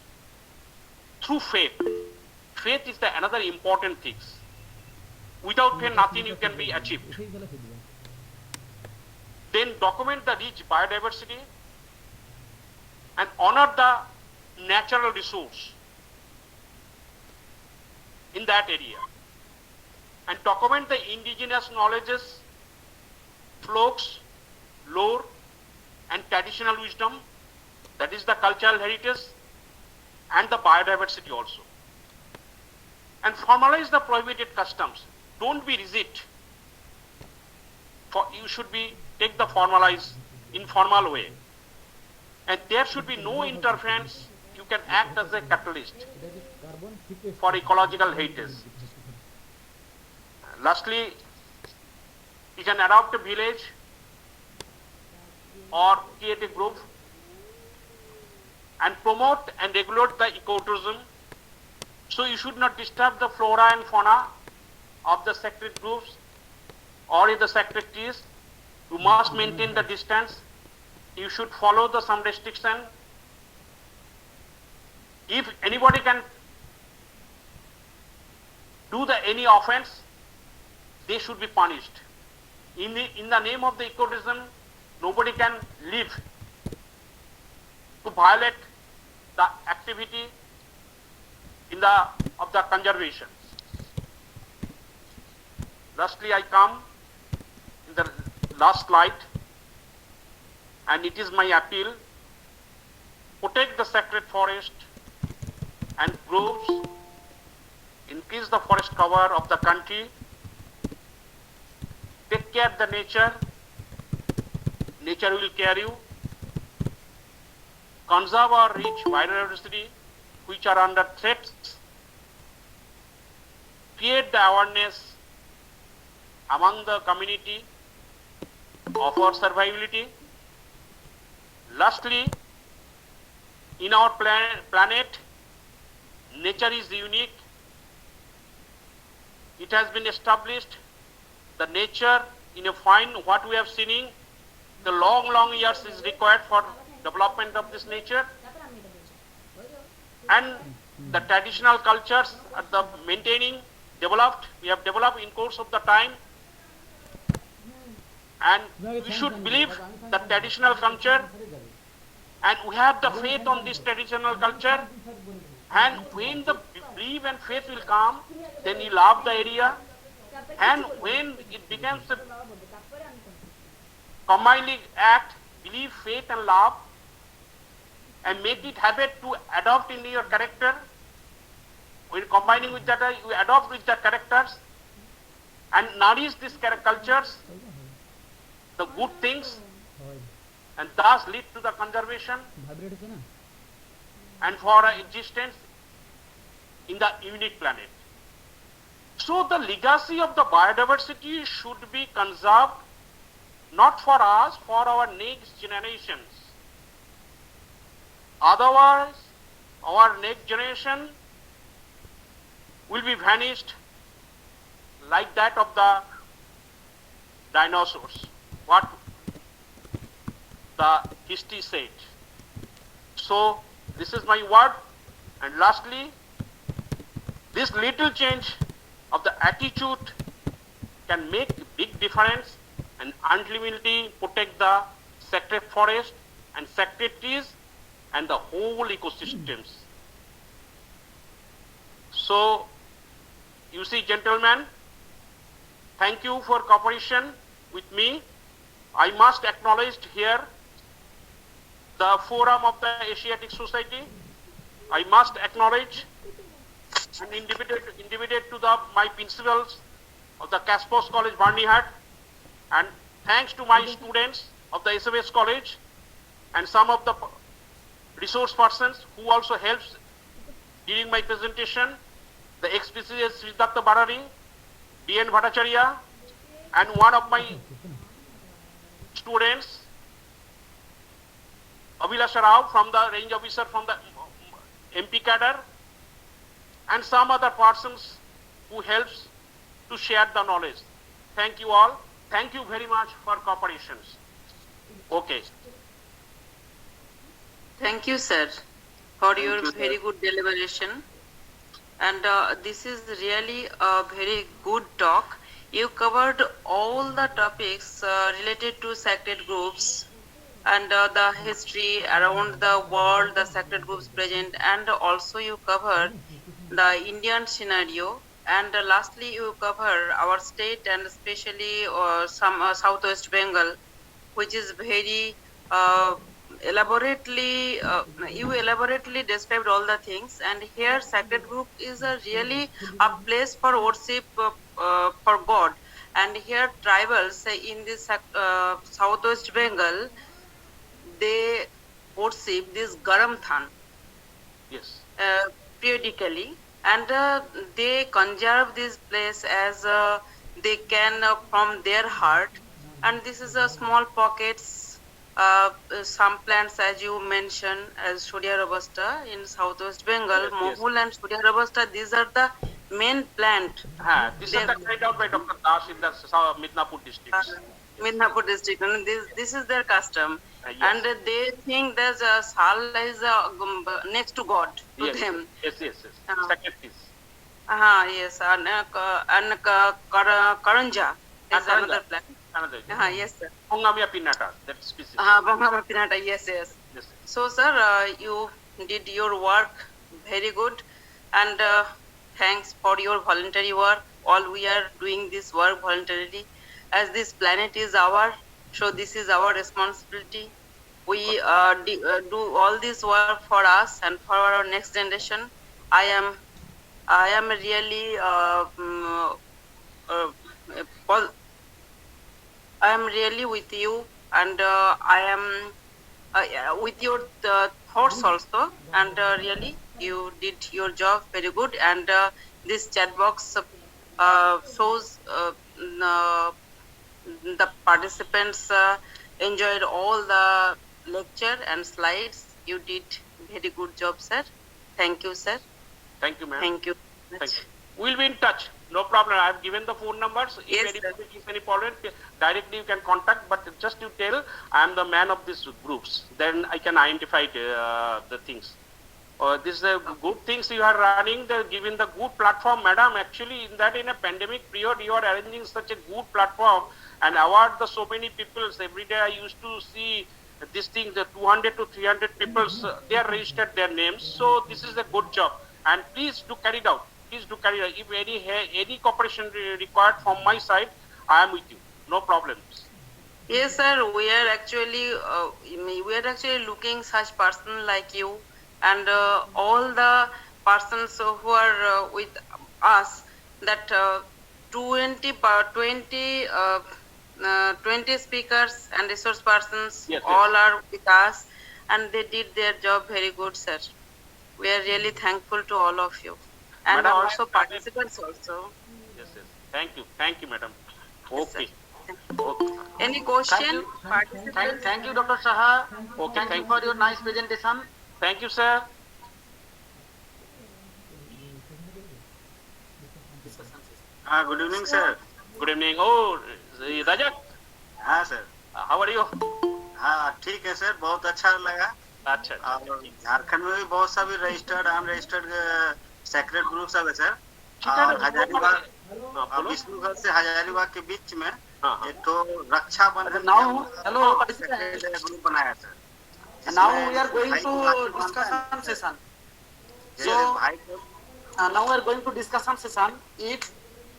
A: through faith. Faith is the another important thing. Without faith, nothing you can be achieved. Then document the rich biodiversity and honor the natural resource in that area. And document the indigenous knowledges, folks, lore, and traditional wisdom, that is the cultural heritage and the biodiversity also. And formalize the prohibited customs. Don't be rigid. You should take the formalized, informal way. And there should be no interference. You can act as a catalyst for ecological heritage. Lastly, you can adopt a village or create a group and promote and regulate the ecotourism. So you should not disturb the flora and fauna of the sacred groups or in the sacred trees. You must maintain the distance. You should follow some restriction. If anybody can do any offense, they should be punished. In the name of the ecotourism, nobody can live to violate the activity of the conservation. Lastly, I come in the last slide, and it is my appeal: protect the sacred forest and groves, increase the forest cover of the country, take care of the nature, nature will care you, conserve our rich biodiversity which are under threats, create the awareness among the community of our survivability. Lastly, in our planet, nature is unique. It has been established. The nature, in a fine, what we have seen, the long years is required for development of this nature. And the traditional cultures are the we have developed in course of the time. And we should believe the traditional culture, and we have the faith on this traditional culture. And when the belief and faith will come, then you love the area. And when it becomes a combined act, belief, faith and love, and make it habit to adopt in your character, when combining with that, you adopt with the characters and nourish these cultures, the good things, and thus lead to the conservation and for existence in the unique planet. So the legacy of the biodiversity should be conserved not for us, for our next generations. Otherwise, our next generation will be vanished like that of the dinosaurs, what the history said. So this is my word. And lastly, this little change of the attitude can make a big difference and ultimately protect the sacred forest and sacred trees and the whole ecosystems. So, you see, gentlemen, thank you for cooperation with me. I must acknowledge here the forum of the Asiatic Society. I must acknowledge and intimidate to my principals of the Caspos College, Barneyhat, and thanks to my students of the SFS College and some of the resource persons who also helps during my presentation, the ex-PCS Siddhartha Barari, D.N. Bhattacharya, and one of my students, Abhilasha Rao, from the range officer from the MP cadre, and some other persons who helps to share the knowledge. Thank you all. Thank you very much for cooperation. Okay.
B: Thank you, sir, for
C: Thank
B: your
C: you, sir.
B: very good deliberation. And this is really a very good talk. You covered all the topics related to sacred groups and the history around the world, the sacred groups present, and also you covered the Indian scenario. And lastly, you cover our state and especially some Southwest Bengal, which is very elaborately, you elaborately described all the things. And here, sacred group is a really a place for worship for God. And here, tribals in this Southwest Bengal, they worship this Garam Than
A: Yes.
B: periodically, and they conserve this place as they can from their heart. And this is a small pockets, some plants as you mentioned as Surya Robusta in Southwest Bengal,
A: Yes, yes.
B: Mohul and Surya Robusta, these are the main plant.
A: This is the carried out by Dr. Das in the Midnapur district.
B: Midnapur district, and this is their custom.
A: Yes.
B: And they think that Sal is next to God to
A: Yes,
B: them.
A: yes. Sacred trees.
B: Yes, and Karanja is
A: Karanja.
B: another plant.
A: Another.
B: Yes, sir.
A: Pongamia pinnata, that species.
B: Bangama Pinata, yes.
A: Yes.
B: So, sir, you did your work very good, and thanks for your voluntary work. All we are doing this work voluntarily, as this planet is our, so this is our responsibility. We do all this work for us and for our next generation. I am really I am really with you, and I am with your thoughts also, and really you did your job very good. And this chat box shows the participants enjoyed all the lecture and slides. You did very good job, sir. Thank you, sir.
A: Thank you, ma'am.
B: Thank you.
A: Thank you. We'll be in touch. No problem. I have given the phone numbers. If
B: Yes,
A: anybody
B: sir.
A: is any problem, directly you can contact. But just you tell I am the man of these groups. Then I can identify the things. This is a good things you are running. They're giving the good platform, madam. Actually, in a pandemic period, you are arranging such a good platform and award the so many people. Every day I used to see this thing. The 200 to 300 people they are registered their names. So this is a good job. And please do carry it out. Please do carry it out. If any cooperation required from my side, I am with you. No problems.
B: Yes, sir. We are actually looking such person like you, and all the persons who are with us. That 20 20 speakers and resource persons,
A: Yes,
B: all
A: yes.
B: are with us, and they did their job very good, sir. We are really thankful to all of you, and
A: Madam,
B: also
A: I am
B: participants also.
A: yes, yes. Thank you, madam.
B: Yes, sir.
A: Okay, okay,
B: Any
C: Thank
B: question,
C: you.
B: participants?
C: Thank you, Dr. Saha.
A: okay.
C: Thank you for your nice presentation.
A: Thank you, sir.
C: Good evening, sir.
A: Good evening. Oh, Rajat,
C: हाँ sir.
A: how are you?
C: हाँ ठीक है sir, बहुत अच्छा लगा.
A: अच्छा,
C: और झारखंड में भी बहुत सा भी रजिस्टर्ड अनरजिस्टर्ड सेक्रेट ग्रुप सब है सर. और हजारीबाग
A: बोलो.
C: विष्णुगढ़ से हजारीबाग के बीच में
A: हाँ, हाँ.
C: एक तो रक्षाबंधन
D: Now, hello,
C: ग्रुप बनाया sir.
D: now we are going to discussion session.
C: जैसे
D: So,
C: भाई को
D: now we are going to discussion session. If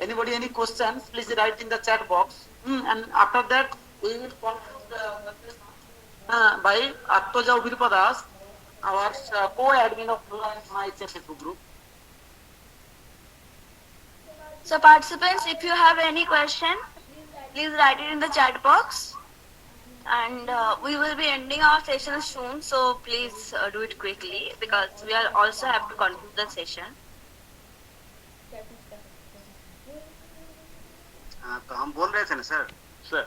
D: anybody any questions, please write in the chat box. And after that, we will conclude the session by Attoja Ubirpadas, our co-admin of my Facebook group.
E: So participants, if you have any question, please write it in the chat box. And we will be ending our session soon, so please do it quickly because we are also have to conclude the session.
C: हाँ, तो हम बोल रहे थे ना sir.
A: Sir.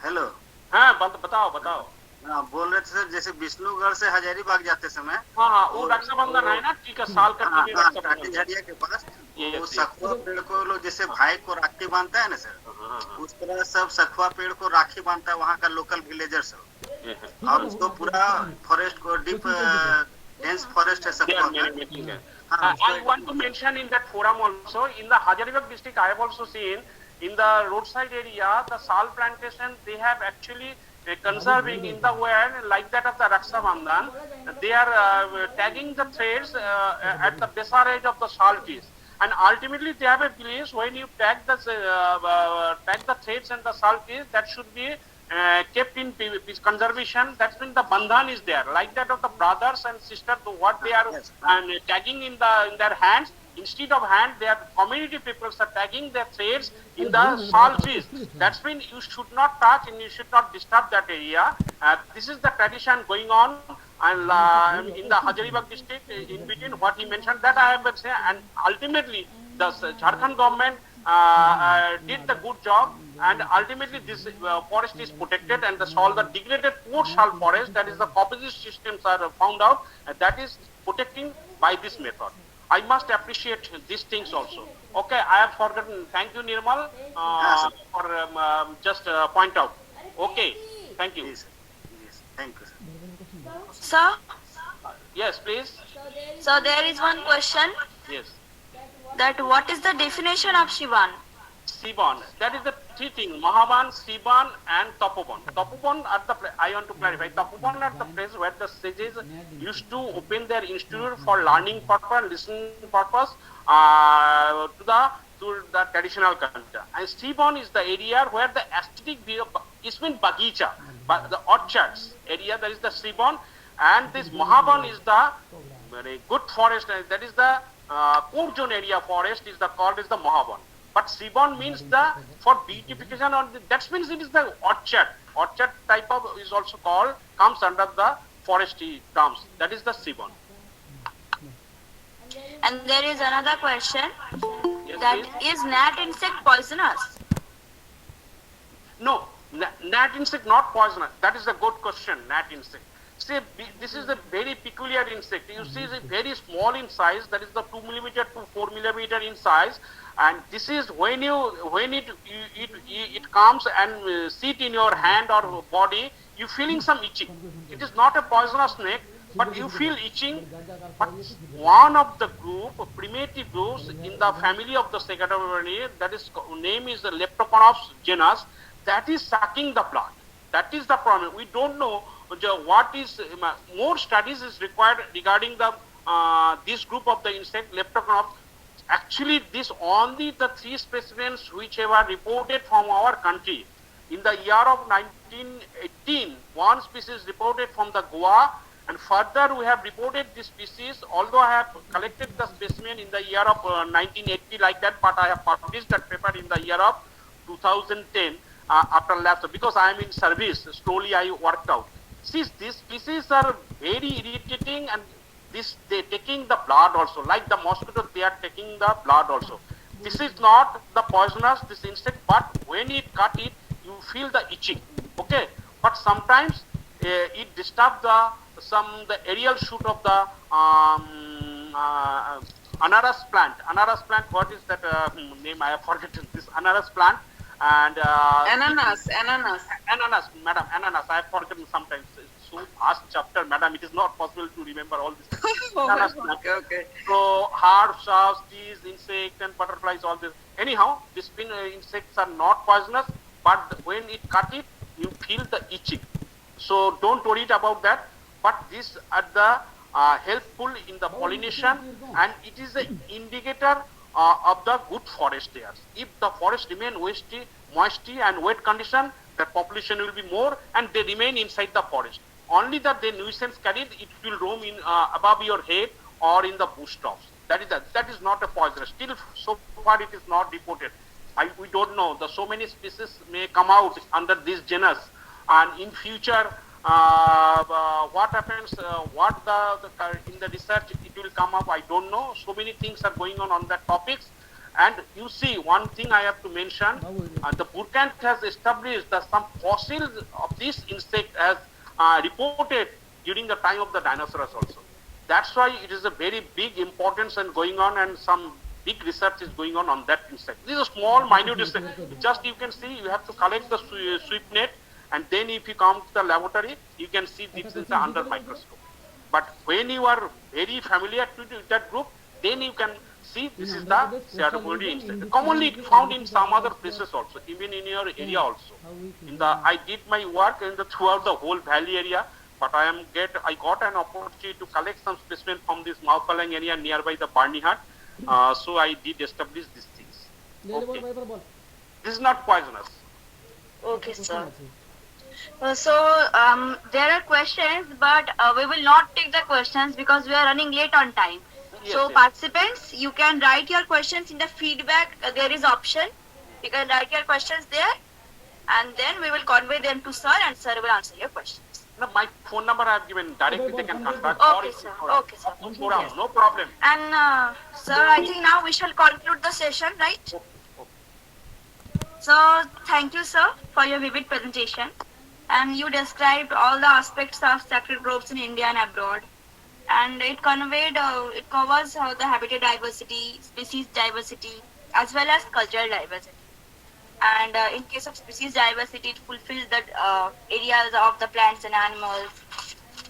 C: Hello.
A: हाँ, बताओ.
C: हाँ, बोल रहे थे सर, जैसे विष्णुगढ़ से हजारीबाग जाते समय.
A: हाँ, वो रक्षाबंधन है ना, टीका साल का
C: हाँ,
A: टीका
C: टाटी
A: रक्षाबंधन.
C: झरिया के पास
A: Yes,
C: वो
A: yes.
C: सखुआ पेड़ को लोग जैसे भाई को राखी बांधता है ना सर,
A: हाँ,
C: उस तरह सब सखुआ पेड़ को राखी बांधता है वहाँ का लोकल विलेजर सब. और उसको पूरा फॉरेस्ट को डीप डेंस फॉरेस्ट है
A: There are
C: सखुआ
A: many,
C: का.
A: many things.
C: हाँ,
A: I want to mention in that forum also, in the Hazaribagh district, I have also seen in the roadside area, the sal plantation, they have actually conserving in the way like that of the Raksha Bandhan. They are tagging the threads at the baser edge of the sal trees. And ultimately, they have a place when you tag the threads and the sal trees, that should be kept in conservation. That's when the bandhan is there, like that of the brothers and sisters. What they are
C: Yes.
A: tagging in their hands, instead of hand, their community people are tagging their threads in the sal trees. That's when you should not touch and you should not disturb that area. This is the tradition going on. And in the Hazaribagh district, in between what he mentioned, that I have been saying, and ultimately the Jharkhand government did the good job, and ultimately this forest is protected, and all the degraded poor sal forest, that is the composite systems are found out, and that is protecting by this method. I must appreciate these things also. Okay, I have forgotten. Thank you, Nirmal, for just point out. Okay, thank you.
C: Yes, yes, thank you, sir.
E: Sir,
A: Yes, please.
E: so there is one question
A: Yes.
E: that what is the definition of Shivan?
A: Sivan, that is the three things, Mahavan, Sivan and Tapovan. Tapovan are the, I want to clarify, Tapovan are the place where the sages used to open their institute for learning purpose, listening purpose to the traditional culture. And Sivan is the area where the aesthetic view of, it's been Bagicha, but the orchards area, that is the Sivan, and this Mahavan is the very good forest, that is the core zone area forest is the called as the Mahavan. But Sivan means the for beautification, or that means it is the orchard. Orchard type of is also called, comes under the forestry terms. That is the Sivan.
E: And there is another question
A: Yes,
E: that
A: please.
E: is gnat insect poisonous?
A: No, gnat insect not poisonous. That is a good question. Gnat insect. See, this is a very peculiar insect. You see, it's very small in size. That is the 2 millimeter to 4 millimeter in size. And this is when it comes and sit in your hand or body, you feeling some itching. It is not a poisonous snake, but you feel itching. But one of the group, primitive groups in the family of the Secretary, that is name is the Leptoconops genus, that is sucking the blood. That is the problem. We don't know what is more studies is required regarding the this group of the insect Leptoconops. Actually, this only the 3 specimens which were reported from our country. In the year of 1918, one species reported from the Goa, and further we have reported this species, although I have collected the specimen in the year of 1980 like that, but I have published that paper in the year of 2010. after lapse, because I am in service, slowly I worked out. See, these species are very irritating, and they taking the blood also, like the mosquito, they are taking the blood also. This is not the poisonous, this insect, but when it cut it, you feel the itching, okay? But sometimes it disturbs the aerial shoot of the ananas plant. Ananas plant, what is that name? I have forgotten this ananas plant. And
B: Ananas.
A: ananas, madam, ananas. I have forgotten sometimes. It's so vast chapter, madam. It is not possible to remember all this. Ananas plant.
B: Okay.
A: So herbs, shrubs, trees, insects, and butterflies, all this. Anyhow, these insects are not poisonous, but when it cut it, you feel the itching. So don't worry about that. But these are the helpful in the pollination, and it is an indicator of the good forest areas. If the forest remain moisty and wet condition, the population will be more, and they remain inside the forest. Only that the nuisance carried, it will roam in above your head or in the bush tops. That is not a poison. Still, so far it is not reported. We don't know. So many species may come out under this genus, and in future, what happens? In the research it will come up, I don't know. So many things are going on that topics. And you see, one thing I have to mention: the Burkant has established that some fossils of this insect as reported during the time of the dinosaurs also. That's why it is a very big importance and going on, and some big research is going on that insect. This is a small, minute insect. Just you can see, you have to collect the sweep net, and then if you come to the laboratory, you can see this is under microscope. But when you are very familiar to that group, then you can see this is the Ceratopodidae insect. Commonly found in some other places also, even in your area also. I did my work throughout the whole valley area, but I got an opportunity to collect some specimen from this Maupalang area nearby the Barneyhat. So I did establish these things. Okay. This is not poisonous.
E: Okay, sir. There are questions, but we will not take the questions because we are running late on time.
A: Yes,
E: So
A: yes.
E: participants, you can write your questions in the feedback. There is option. You can write your questions there, and then we will convey them to sir, and sir will answer your questions.
A: No, my phone number I have given. Directly they can contact.
E: Okay, sir. Okay, sir. Yes.
A: No problem.
E: And sir, I think now we shall conclude the session, right?
A: Okay.
E: So thank you, sir, for your vivid presentation. And you described all the aspects of sacred groves in India and abroad. And it covers the habitat diversity, species diversity, as well as cultural diversity. And in case of species diversity, it fulfills the areas of the plants and animals.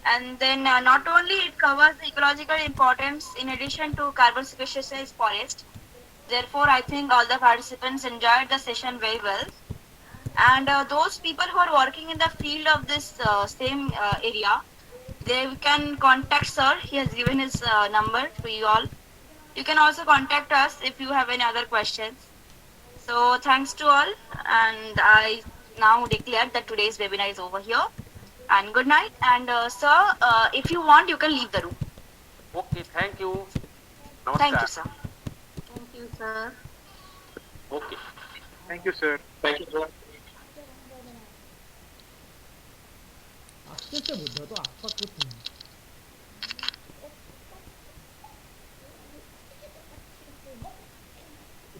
E: And then not only it covers the ecological importance in addition to carbon sequestration forest. Therefore, I think all the participants enjoyed the session very well. And those people who are working in the field of this same area, they can contact sir. He has given his number to you all. You can also contact us if you have any other questions. So thanks to all, and I now declare that today's webinar is over here. And good night. And sir, if you want, you can leave the room.
A: Okay, thank you.
E: Thank you,
A: Namaskar.
E: sir.
B: Thank you, sir.
A: Okay.
C: Thank you, sir. Thank you, sir.
F: আস্তে আস্তে বুদ্ধ তো আশপাশ করছি না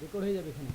F: record হয়ে যাবে এখানে